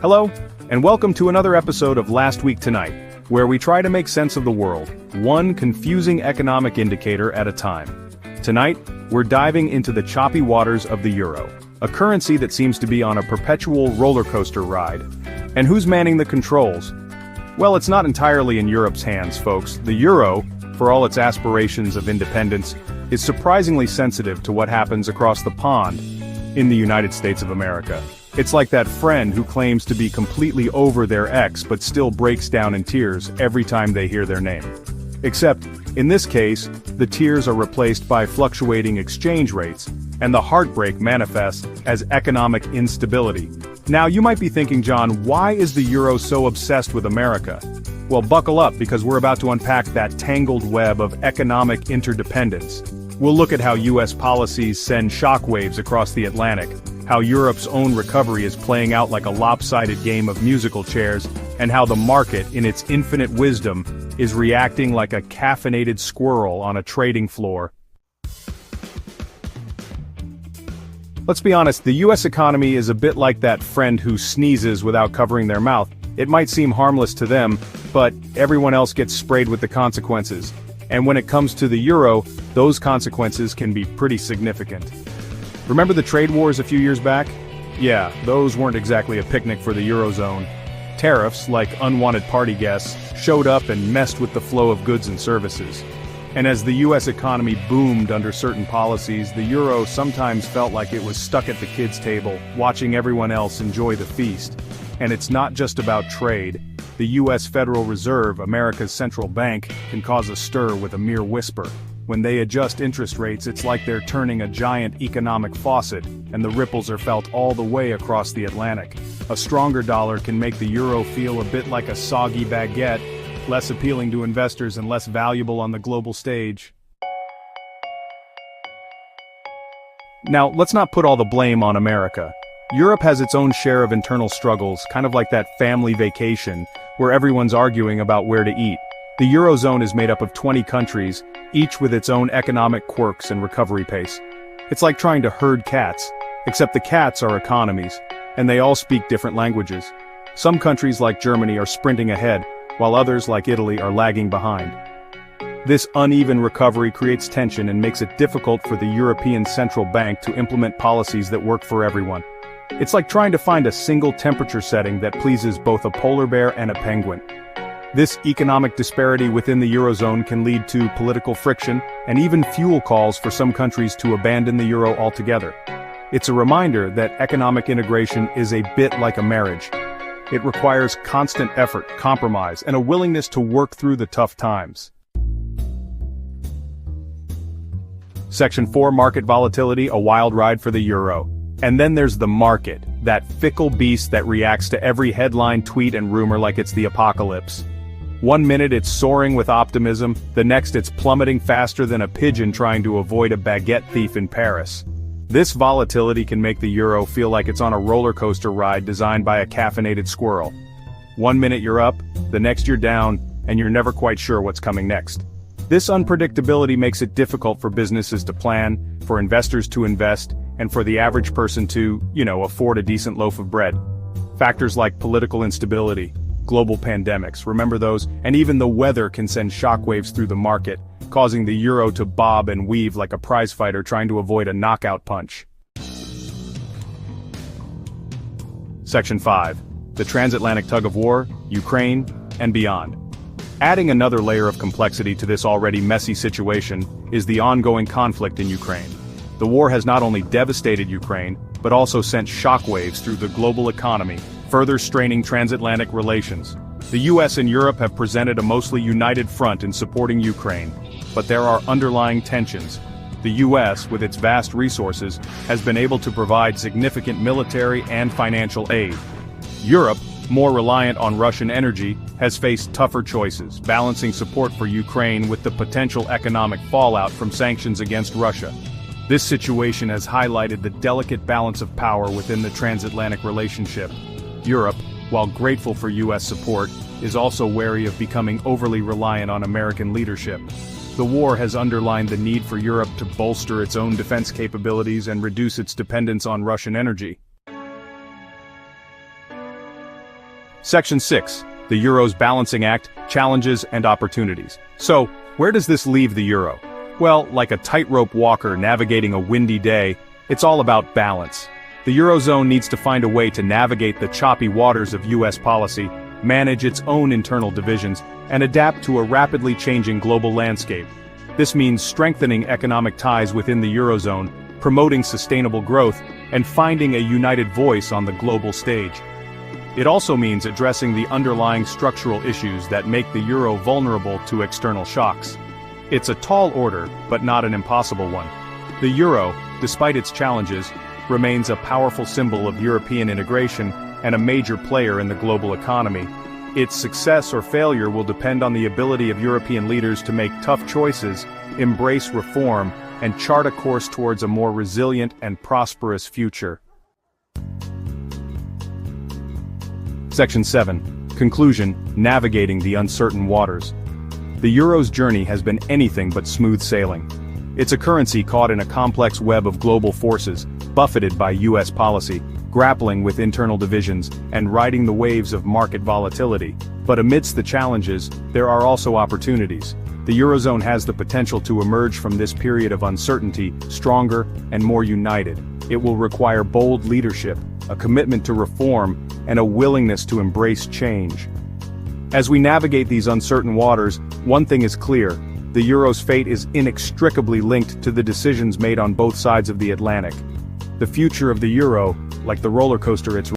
Hello, and welcome to another episode of Last Week Tonight, where we try to make sense of the world, one confusing economic indicator at a time. Tonight, we're diving into the choppy waters of the euro, a currency that seems to be on a perpetual roller coaster ride. And who's manning the controls? Well, it's not entirely in Europe's hands, folks. The euro, for all its aspirations of independence, is surprisingly sensitive to what happens across the pond in the United States of America. It's like that friend who claims to be completely over their ex but still breaks down in tears every time they hear their name. Except, in this case, the tears are replaced by fluctuating exchange rates, and the heartbreak manifests as economic instability. Now you might be thinking, John, why is the euro so obsessed with America? Well, buckle up, because we're about to unpack that tangled web of economic interdependence. We'll look at how US policies send shockwaves across the Atlantic, how Europe's own recovery is playing out like a lopsided game of musical chairs, and how the market, in its infinite wisdom, is reacting like a caffeinated squirrel on a trading floor. Let's be honest, the US economy is a bit like that friend who sneezes without covering their mouth. It might seem harmless to them, but everyone else gets sprayed with the consequences. And when it comes to the euro, those consequences can be pretty significant. Remember the trade wars a few years back? Yeah, those weren't exactly a picnic for the Eurozone. Tariffs, like unwanted party guests, showed up and messed with the flow of goods and services. And as the US economy boomed under certain policies, the euro sometimes felt like it was stuck at the kids' table, watching everyone else enjoy the feast. And it's not just about trade. The US Federal Reserve, America's central bank, can cause a stir with a mere whisper. When they adjust interest rates, it's like they're turning a giant economic faucet, and the ripples are felt all the way across the Atlantic. A stronger dollar can make the euro feel a bit like a soggy baguette, less appealing to investors and less valuable on the global stage. Now, let's not put all the blame on America. Europe has its own share of internal struggles, kind of like that family vacation, where everyone's arguing about where to eat. The Eurozone is made up of 20 countries, each with its own economic quirks and recovery pace. It's like trying to herd cats, except the cats are economies, and they all speak different languages. Some countries like Germany are sprinting ahead, while others like Italy are lagging behind. This uneven recovery creates tension and makes it difficult for the European Central Bank to implement policies that work for everyone. It's like trying to find a single temperature setting that pleases both a polar bear and a penguin. This economic disparity within the Eurozone can lead to political friction and even fuel calls for some countries to abandon the euro altogether. It's a reminder that economic integration is a bit like a marriage. It requires constant effort, compromise, and a willingness to work through the tough times. Section 4, Market Volatility, a wild ride for the euro. And then there's the market, that fickle beast that reacts to every headline, tweet, and rumor like it's the apocalypse. One minute it's soaring with optimism, the next it's plummeting faster than a pigeon trying to avoid a baguette thief in Paris. This volatility can make the euro feel like it's on a roller coaster ride designed by a caffeinated squirrel. One minute you're up, the next you're down, and you're never quite sure what's coming next. This unpredictability makes it difficult for businesses to plan, for investors to invest, and for the average person to, afford a decent loaf of bread. Factors like political instability, global pandemics, remember those? And even the weather can send shockwaves through the market, causing the euro to bob and weave like a prizefighter trying to avoid a knockout punch. Section 5. The transatlantic tug-of-war, Ukraine, and beyond. Adding another layer of complexity to this already messy situation is the ongoing conflict in Ukraine. The war has not only devastated Ukraine, but also sent shockwaves through the global economy, further straining transatlantic relations. The US and Europe have presented a mostly united front in supporting Ukraine, but there are underlying tensions. The US, with its vast resources, has been able to provide significant military and financial aid. Europe, more reliant on Russian energy, has faced tougher choices, balancing support for Ukraine with the potential economic fallout from sanctions against Russia. This situation has highlighted the delicate balance of power within the transatlantic relationship. Europe, while grateful for US support, is also wary of becoming overly reliant on American leadership. The war has underlined the need for Europe to bolster its own defense capabilities and reduce its dependence on Russian energy. Section 6. The Euro's balancing act, challenges and opportunities. So, where does this leave the euro? Well, like a tightrope walker navigating a windy day, it's all about balance. The Eurozone needs to find a way to navigate the choppy waters of US policy, manage its own internal divisions, and adapt to a rapidly changing global landscape. This means strengthening economic ties within the Eurozone, promoting sustainable growth, and finding a united voice on the global stage. It also means addressing the underlying structural issues that make the euro vulnerable to external shocks. It's a tall order, but not an impossible one. The euro, despite its challenges, remains a powerful symbol of European integration and a major player in the global economy. Its success or failure will depend on the ability of European leaders to make tough choices, embrace reform, and chart a course towards a more resilient and prosperous future. Section 7. Conclusion: Navigating the uncertain waters. The euro's journey has been anything but smooth sailing. It's a currency caught in a complex web of global forces, buffeted by US policy, grappling with internal divisions, and riding the waves of market volatility. But amidst the challenges, there are also opportunities. The Eurozone has the potential to emerge from this period of uncertainty stronger and more united. It will require bold leadership, a commitment to reform, and a willingness to embrace change. As we navigate these uncertain waters, one thing is clear: the euro's fate is inextricably linked to the decisions made on both sides of the Atlantic. The future of the euro, like the roller coaster it's